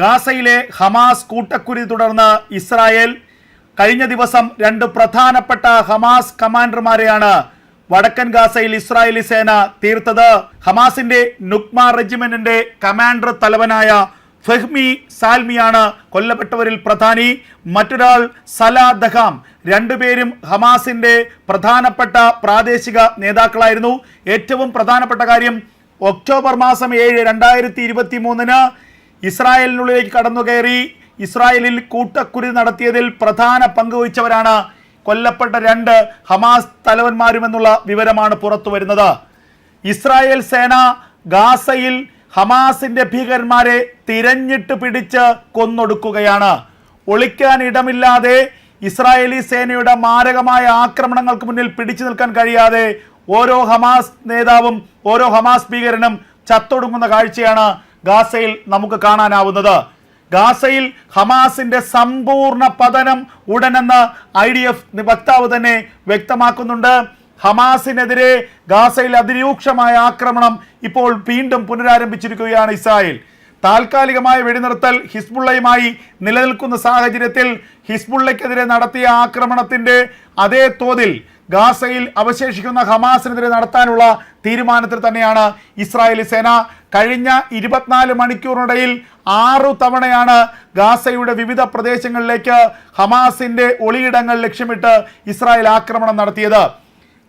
ഗാസയിലെ ഹമാസ് കൂട്ടക്കുരുതി തുടർന്ന് ഇസ്രായേൽ കഴിഞ്ഞ ദിവസം രണ്ട് പ്രധാനപ്പെട്ട ഹമാസ് കമാൻഡർമാരെയാണ് വടക്കൻ ഗാസയിൽ ഇസ്രായേലി സേന തീർത്തത്. ഹമാസിന്റെ നുക്മ റെജിമെന്റിന്റെ കമാൻഡർ തലവനായ ഫെഹ്മി സാൽമിയാണ് കൊല്ലപ്പെട്ടവരിൽ പ്രധാനി. മറ്റൊരാൾ സലാ ദഹാം. രണ്ടുപേരും ഹമാസിന്റെ പ്രധാനപ്പെട്ട പ്രാദേശിക നേതാക്കളായിരുന്നു. ഏറ്റവും പ്രധാനപ്പെട്ട കാര്യം, ഒക്ടോബർ മാസം 7, 2023 ഇസ്രായേലിനുള്ളിലേക്ക് കടന്നുകയറി ഇസ്രായേലിൽ കൂട്ടക്കുരുതി നടത്തിയതിൽ പ്രധാന പങ്കുവഹിച്ചവരാണ് കൊല്ലപ്പെട്ട രണ്ട് ഹമാസ് തലവന്മാരുമെന്നുള്ള വിവരമാണ് പുറത്തു വരുന്നത്. ഇസ്രായേൽ സേന ഗാസയിൽ ഹമാസിന്റെ ഭീകരന്മാരെ തിരഞ്ഞിട്ട് പിടിച്ച് കൊന്നൊടുക്കുകയാണ്. ഒളിക്കാൻ ഇടമില്ലാതെ ഇസ്രായേലി സേനയുടെ മാരകമായ ആക്രമണങ്ങൾക്ക് മുന്നിൽ പിടിച്ചു നിൽക്കാൻ കഴിയാതെ ഓരോ ഹമാസ് നേതാവും ഓരോ ഹമാസ് ഭീകരനും ചത്തൊടുങ്ങുന്ന കാഴ്ചയാണ് ഗാസയിൽ നമുക്ക് കാണാനാവുന്നത്. ഗാസയിൽ ഹമാസിന്റെ സമ്പൂർണ്ണ പതനം ഉടനെന്ന് IDF വക്താവ് തന്നെ വ്യക്തമാക്കുന്നുണ്ട്. ഹമാസിനെതിരെ ഗാസയിൽ അതിരൂക്ഷമായ ആക്രമണം ഇപ്പോൾ വീണ്ടും പുനരാരംഭിച്ചിരിക്കുകയാണ് ഇസ്രായേൽ. താൽക്കാലികമായ വെടിനിർത്തൽ ഹിസ്ബുള്ളയുമായി നിലനിൽക്കുന്ന സാഹചര്യത്തിൽ ഹിസ്ബുള്ളയ്ക്കെതിരെ നടത്തിയ ആക്രമണത്തിന്റെ അതേ തോതിൽ ഗാസയിൽ അവശേഷിക്കുന്ന ഹമാസിനെതിരെ നടത്താനുള്ള തീരുമാനത്തിൽ തന്നെയാണ് ഇസ്രായേലി സേന. കഴിഞ്ഞ 24 മണിക്കൂറിനിടയിൽ 6 തവണയാണ് ഗാസയുടെ വിവിധ പ്രദേശങ്ങളിലേക്ക് ഹമാസിന്റെ ഒളിയിടങ്ങൾ ലക്ഷ്യമിട്ട് ഇസ്രായേൽ ആക്രമണം നടത്തിയത്.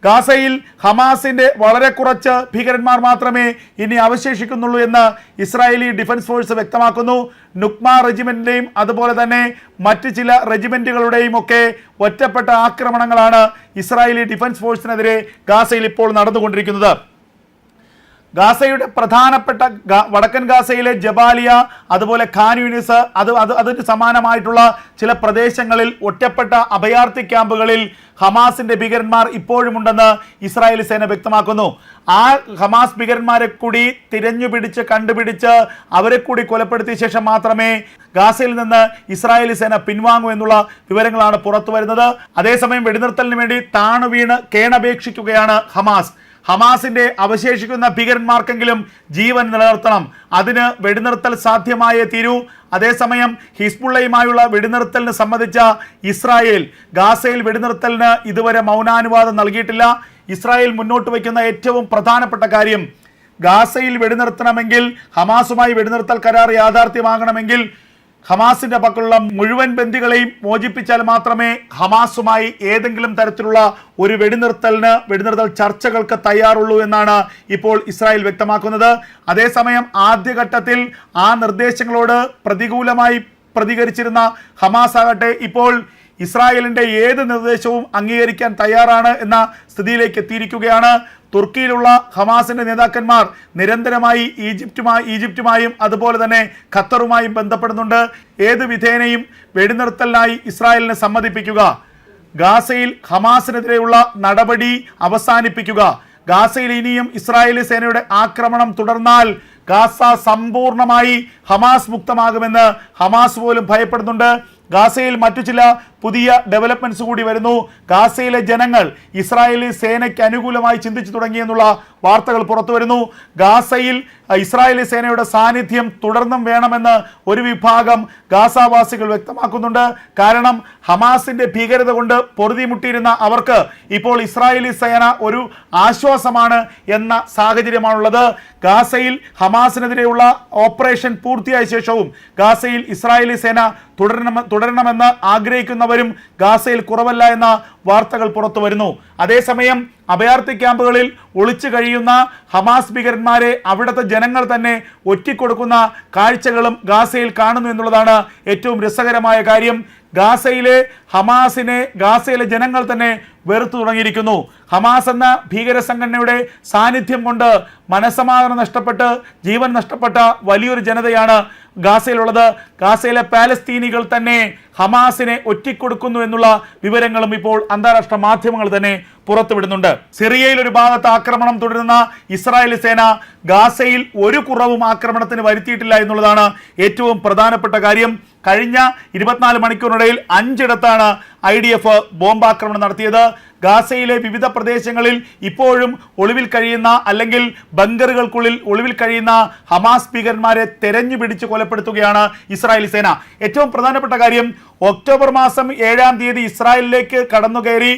ഗാസയിൽ ഹമാസിന്റെ വളരെ കുറച്ച് ഭീകരന്മാർ മാത്രമേ ഇനി അവശേഷിക്കുന്നുള്ളൂ എന്ന് ഇസ്രായേലി ഡിഫൻസ് ഫോഴ്സ് വ്യക്തമാക്കുന്നു. നുക്മ റെജിമെന്റിന്റെയും അതുപോലെ തന്നെ മറ്റ് ചില റെജിമെന്റുകളുടെയും ഒക്കെ ഒറ്റപ്പെട്ട ആക്രമണങ്ങളാണ് ഇസ്രായേലി ഡിഫൻസ് ഫോഴ്സിനെതിരെ ഗാസയിൽ ഇപ്പോൾ നടന്നുകൊണ്ടിരിക്കുന്നത്. ഗാസയുടെ പ്രധാനപ്പെട്ട വടക്കൻ ഗാസയിലെ ജബാലിയ, അതുപോലെ ഖാൻ യൂനിസ്, അതിന് സമാനമായിട്ടുള്ള ചില പ്രദേശങ്ങളിൽ ഒറ്റപ്പെട്ട അഭയാർത്ഥി ക്യാമ്പുകളിൽ ഹമാസിന്റെ ഭീകരന്മാർ ഇപ്പോഴുമുണ്ടെന്ന് ഇസ്രായേലി സേന വ്യക്തമാക്കുന്നു. ആ ഹമാസ് ഭീകരന്മാരെ കൂടി തിരഞ്ഞുപിടിച്ച് കണ്ടുപിടിച്ച് അവരെ കൂടി കൊലപ്പെടുത്തിയ ശേഷം മാത്രമേ ഗാസയിൽ നിന്ന് ഇസ്രായേലി സേന പിൻവാങ്ങൂ എന്നുള്ള വിവരങ്ങളാണ് പുറത്തു വരുന്നത്. അതേസമയം വെടിനിർത്തലിന് വേണ്ടി താണുവീണ് കേണപേക്ഷിക്കുകയാണ് ഹമാസ്. ഹമാസിന്റെ അവശേഷിക്കുന്ന ഭീകരന്മാർക്കെങ്കിലും ജീവൻ നിലനിർത്തണം. അതിന് വെടിനിർത്തൽ സാധ്യമായേ തീരൂ. അതേസമയം ഹിസ്ബുള്ളയുമായുള്ള വെടിനിർത്തലിന് സംബന്ധിച്ച ഇസ്രായേൽ ഗാസയിൽ വെടിനിർത്തലിന് ഇതുവരെ മൗനാനുവാദം നൽകിയിട്ടില്ല. ഇസ്രായേൽ മുന്നോട്ട് വയ്ക്കുന്ന ഏറ്റവും പ്രധാനപ്പെട്ട കാര്യം, ഗാസയിൽ വെടിനിർത്തണമെങ്കിൽ, ഹമാസുമായി വെടിനിർത്തൽ കരാർ യാഥാർത്ഥ്യമാകണമെങ്കിൽ ഹമാസിന്റെ പക്കലുള്ള മുഴുവൻ ബന്ദികളെയും മോചിപ്പിച്ചാൽ മാത്രമേ ഹമാസുമായി ഏതെങ്കിലും തരത്തിലുള്ള ഒരു വെടിനിർത്തൽ ചർച്ചകൾക്ക് തയ്യാറുള്ളൂ എന്നാണ് ഇപ്പോൾ ഇസ്രായേൽ വ്യക്തമാക്കുന്നത്. അതേസമയം ആദ്യഘട്ടത്തിൽ ആ നിർദ്ദേശങ്ങളോട് പ്രതികൂലമായി പ്രതികരിച്ചിരുന്ന ഹമാസ് ആകട്ടെ ഇപ്പോൾ ഇസ്രായേലിന്റെ ഏത് നിർദ്ദേശവും അംഗീകരിക്കാൻ തയ്യാറാണ് എന്ന സ്ഥിതിയിലേക്ക് എത്തിയിരിക്കുകയാണ്. തുർക്കിയിലുള്ള ഹമാസിന്റെ നേതാക്കന്മാർ നിരന്തരമായി ഈജിപ്റ്റുമായും അതുപോലെ തന്നെ ഖത്തറുമായും ബന്ധപ്പെടുന്നുണ്ട്. ഏത് വിധേനയും വെടിനിർത്തലിനായി ഇസ്രായേലിനെ സമ്മതിപ്പിക്കുക, ഗാസയിൽ ഹമാസിനെതിരെയുള്ള നടപടി അവസാനിപ്പിക്കുക. ഗാസയിൽ ഇനിയും ഇസ്രായേലി സേനയുടെ ആക്രമണം തുടർന്നാൽ ഗാസ സമ്പൂർണമായി ഹമാസ് മുക്തമാകുമെന്ന് ഹമാസ് പോലും ഭയപ്പെടുന്നുണ്ട്. ഗാസയിൽ മറ്റു ചില പുതിയ ഡെവലപ്മെന്റ്സ് കൂടി വരുന്നു. ഗാസയിലെ ജനങ്ങൾ ഇസ്രായേലി സേനയ്ക്ക് അനുകൂലമായി ചിന്തിച്ചു തുടങ്ങിയെന്നുള്ള വാർത്തകൾ പുറത്തു വരുന്നു. ഗാസയിൽ ഇസ്രായേലി സേനയുടെ സാന്നിധ്യം തുടർന്നും വേണമെന്ന് ഒരു വിഭാഗം ഗാസാവാസികൾ വ്യക്തമാക്കുന്നുണ്ട്. കാരണം ഹമാസിന്റെ ഭീകരത കൊണ്ട് പൊറുതിമുട്ടിയിരുന്ന അവർക്ക് ഇപ്പോൾ ഇസ്രായേലി സേന ഒരു ആശ്വാസമാണ് എന്ന സാഹചര്യമാണുള്ളത്. ഗാസയിൽ ഹമാസിനെതിരെയുള്ള ഓപ്പറേഷൻ പൂർത്തിയായ ശേഷവും ഗാസയിൽ ഇസ്രായേലി സേന തുടരണമെന്ന് ആഗ്രഹിക്കുന്നവരും ഗാസയിൽ കുറവല്ല എന്ന വാർത്തകൾ പുറത്തു വരുന്നു. അതേസമയം അഭയാർത്ഥി ക്യാമ്പുകളിൽ ഒളിച്ചു കഴിയുന്ന ഹമാസ് ഭീകരന്മാരെ അവിടുത്തെ ജനങ്ങൾ തന്നെ ഒറ്റിക്കൊടുക്കുന്ന കാഴ്ചകളും ഗാസയിൽ കാണുന്നു എന്നുള്ളതാണ് ഏറ്റവും രസകരമായ കാര്യം. ഗാസയിലെ ജനങ്ങൾ തന്നെ വെറുത്തു തുടങ്ങിയിരിക്കുന്നു. ഹമാസ് എന്ന ഭീകര സംഘടനയുടെ സാന്നിധ്യം കൊണ്ട് മനസ്സമാധാനം നഷ്ടപ്പെട്ട് ജീവൻ നഷ്ടപ്പെട്ട വലിയൊരു ജനതയാണ് ഗാസയിലുള്ളത്. ഗാസയിലെ പാലസ്തീനികൾ തന്നെ ഹമാസിനെ ഒറ്റിക്കൊടുക്കുന്നു എന്നുള്ള വിവരങ്ങളും ഇപ്പോൾ അന്താരാഷ്ട്ര മാധ്യമങ്ങൾ തന്നെ പുറത്തുവിടുന്നുണ്ട്. സിറിയയിൽ ഒരു ഭാഗത്ത് ആക്രമണം തുടരുന്ന ഇസ്രായേലി സേന ഗാസയിൽ ഒരു കുറവും ആക്രമണത്തിന് വരുത്തിയിട്ടില്ല എന്നുള്ളതാണ് ഏറ്റവും പ്രധാനപ്പെട്ട കാര്യം. കഴിഞ്ഞ 24 മണിക്കൂറിനിടയിൽ 5 ഇടത്താണ് IDF ബോംബാക്രമണം നടത്തിയത്. ഗാസയിലെ വിവിധ പ്രദേശങ്ങളിൽ ഇപ്പോഴും ഒളിവിൽ കഴിയുന്ന അല്ലെങ്കിൽ ബങ്കറുകൾക്കുള്ളിൽ ഒളിവിൽ കഴിയുന്ന ഹമാസ് ഭീകരന്മാരെ തെരഞ്ഞു പിടിച്ച് കൊലപ്പെടുത്തുകയാണ് ഇസ്രായേലി സേന. ഏറ്റവും പ്രധാനപ്പെട്ട കാര്യം, ഒക്ടോബർ മാസം 7-ാം തീയതി ഇസ്രായേലിലേക്ക് കടന്നുകയറി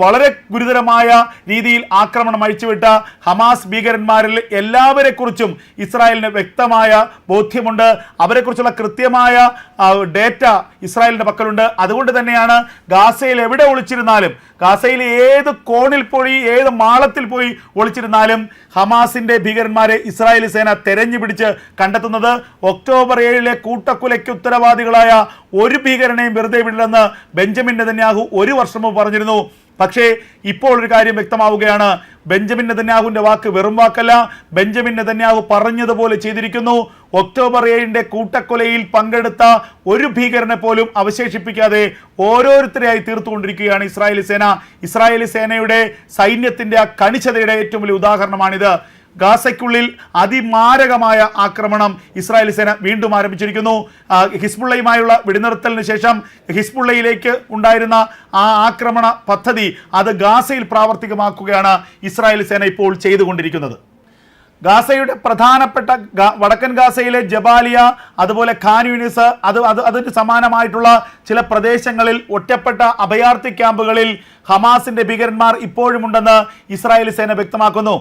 വളരെ ഗുരുതരമായ രീതിയിൽ ആക്രമണം അഴിച്ചുവിട്ട ഹമാസ് ഭീകരന്മാരിൽ എല്ലാവരെക്കുറിച്ചും ഇസ്രായേലിന് വ്യക്തമായ ബോധ്യമുണ്ട്. അവരെക്കുറിച്ചുള്ള കൃത്യമായ ഡേറ്റ ഇസ്രായേലിൻ്റെ പക്കലുണ്ട്. അതുകൊണ്ട് തന്നെയാണ് ഗാസയിൽ എവിടെ ഒളിച്ചിരുന്നാലും, ഗാസയിൽ ഏത് കോണിൽ പോയി ഏത് മാളത്തിൽ പോയി ഒളിച്ചിരുന്നാലും ഹമാസിന്റെ ഭീകരന്മാരെ ഇസ്രായേലി സേന തെരഞ്ഞു പിടിച്ച് കണ്ടെത്തുന്നത്. ഒക്ടോബർ 7-ലെ കൂട്ടക്കൊലയ്ക്ക് ഉത്തരവാദികളായ ഒരു ഭീകരനെയും വെറുതെ വിടില്ലെന്ന് ബെഞ്ചമിൻ നെതന്യാഹു 1 വർഷം മുമ്പ് പറഞ്ഞിരുന്നു. പക്ഷേ ഇപ്പോൾ ഒരു കാര്യം വ്യക്തമാവുകയാണ്. ബെഞ്ചമിൻ നെതന്യാഹുവിന്റെ വാക്ക് വെറും വാക്കല്ല. ബെഞ്ചമിൻ നെതന്യാഹു പറഞ്ഞതുപോലെ ചെയ്തിരിക്കുന്നു. ഒക്ടോബർ 7-ന്റെ കൂട്ടക്കൊലയിൽ പങ്കെടുത്ത ഒരു ഭീകരനെ പോലും അവശേഷിപ്പിക്കാതെ ഓരോരുത്തരെയായി തീർത്തുകൊണ്ടിരിക്കുകയാണ് ഇസ്രായേലി സേന. ഇസ്രായേലി സേനയുടെ സൈന്യത്തിന്റെ ആ കണിശതയുടെ ഏറ്റവും വലിയ ഉദാഹരണമാണിത്. ഗാസയ്ക്കുള്ളിൽ അതിമാരകമായ ആക്രമണം ഇസ്രായേലി സേന വീണ്ടും ആരംഭിച്ചിരിക്കുന്നു. ഹിസ്ബുള്ളയുമായുള്ള വെടിനിർത്തലിന് ശേഷം ഹിസ്ബുള്ളയിലേക്ക് ഉണ്ടായിരുന്ന ആ ആക്രമണ പദ്ധതി അത് ഗാസയിൽ പ്രാവർത്തികമാക്കുകയാണ് ഇസ്രായേലി സേന ഇപ്പോൾ ചെയ്തുകൊണ്ടിരിക്കുന്നത്. ഗാസയുടെ പ്രധാനപ്പെട്ട വടക്കൻ ഗാസയിലെ ജബാലിയ, അതുപോലെ ഖാൻ യൂനിസ്, അതിന് സമാനമായിട്ടുള്ള ചില പ്രദേശങ്ങളിൽ ഒറ്റപ്പെട്ട അഭയാർത്ഥി ക്യാമ്പുകളിൽ ഹമാസിന്റെ ഭീകരന്മാർ ഇപ്പോഴുമുണ്ടെന്ന് ഇസ്രായേലി സേന വ്യക്തമാക്കുന്നു.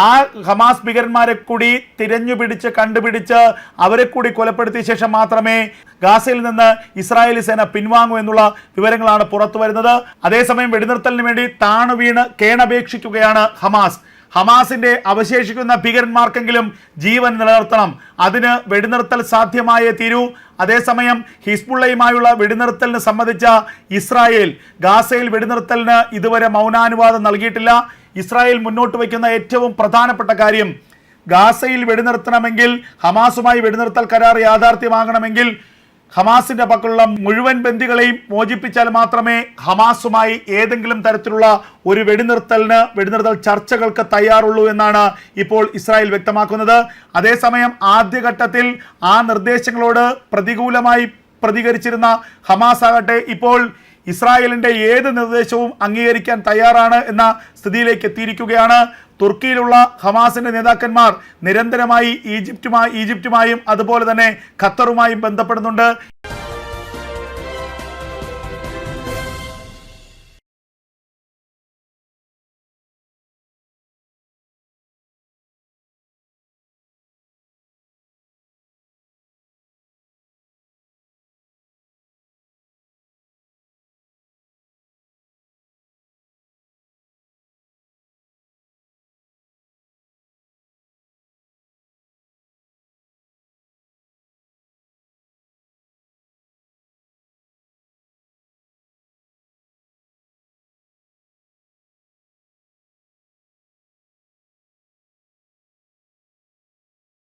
ആ ഹമാസ് ഭീകരന്മാരെ കൂടി തിരഞ്ഞുപിടിച്ച് കണ്ടുപിടിച്ച് അവരെ കൂടി കൊലപ്പെടുത്തിയ ശേഷം മാത്രമേ ഗാസയിൽ നിന്ന് ഇസ്രായേലി സേന പിൻവാങ്ങൂ എന്നുള്ള വിവരങ്ങളാണ് പുറത്തു വരുന്നത്. അതേസമയം വെടിനിർത്തലിന് വേണ്ടി താണുവീണ് കേണപേക്ഷിക്കുകയാണ് ഹമാസ്. ഹമാസിന്റെ അവശേഷിക്കുന്ന ഭീകരന്മാർക്കെങ്കിലും ജീവൻ നിലനിർത്തണം. അതിന് വെടിനിർത്തൽ സാധ്യമായേ തീരൂ. അതേസമയം ഹിസ്ബുള്ളയുമായുള്ള വെടിനിർത്തലിന് സംബന്ധിച്ച ഇസ്രായേൽ ഗാസയിൽ വെടിനിർത്തലിന് ഇതുവരെ മൗനാനുവാദം നൽകിയിട്ടില്ല. ഇസ്രായേൽ മുന്നോട്ട് വയ്ക്കുന്ന ഏറ്റവും പ്രധാനപ്പെട്ട കാര്യം, ഗാസയിൽ വെടിനിർത്തണമെങ്കിൽ, ഹമാസുമായി വെടിനിർത്തൽ കരാർ യാഥാർത്ഥ്യമാകണമെങ്കിൽ ഹമാസിന്റെ പക്കലുള്ള മുഴുവൻ ബന്ദികളെയും മോചിപ്പിച്ചാൽ മാത്രമേ ഹമാസുമായി ഏതെങ്കിലും തരത്തിലുള്ള ഒരു വെടിനിർത്തൽ ചർച്ചകൾക്ക് തയ്യാറുള്ളൂ എന്നാണ് ഇപ്പോൾ ഇസ്രായേൽ വ്യക്തമാക്കുന്നത്. അതേസമയം ആദ്യഘട്ടത്തിൽ ആ നിർദ്ദേശങ്ങളോട് പ്രതികൂലമായി പ്രതികരിച്ചിരുന്ന ഹമാസ് ആകട്ടെ ഇപ്പോൾ ഇസ്രായേലിന്റെ ഏത് നിർദ്ദേശവും അംഗീകരിക്കാൻ തയ്യാറാണ് എന്ന സ്ഥിതിയിലേക്ക് എത്തിയിരിക്കുകയാണ്. തുർക്കിയിലുള്ള ഹമാസിന്റെ നേതാക്കന്മാർ നിരന്തരമായി ഈജിപ്റ്റുമായും അതുപോലെ തന്നെ ഖത്തറുമായും ബന്ധപ്പെടുന്നുണ്ട്.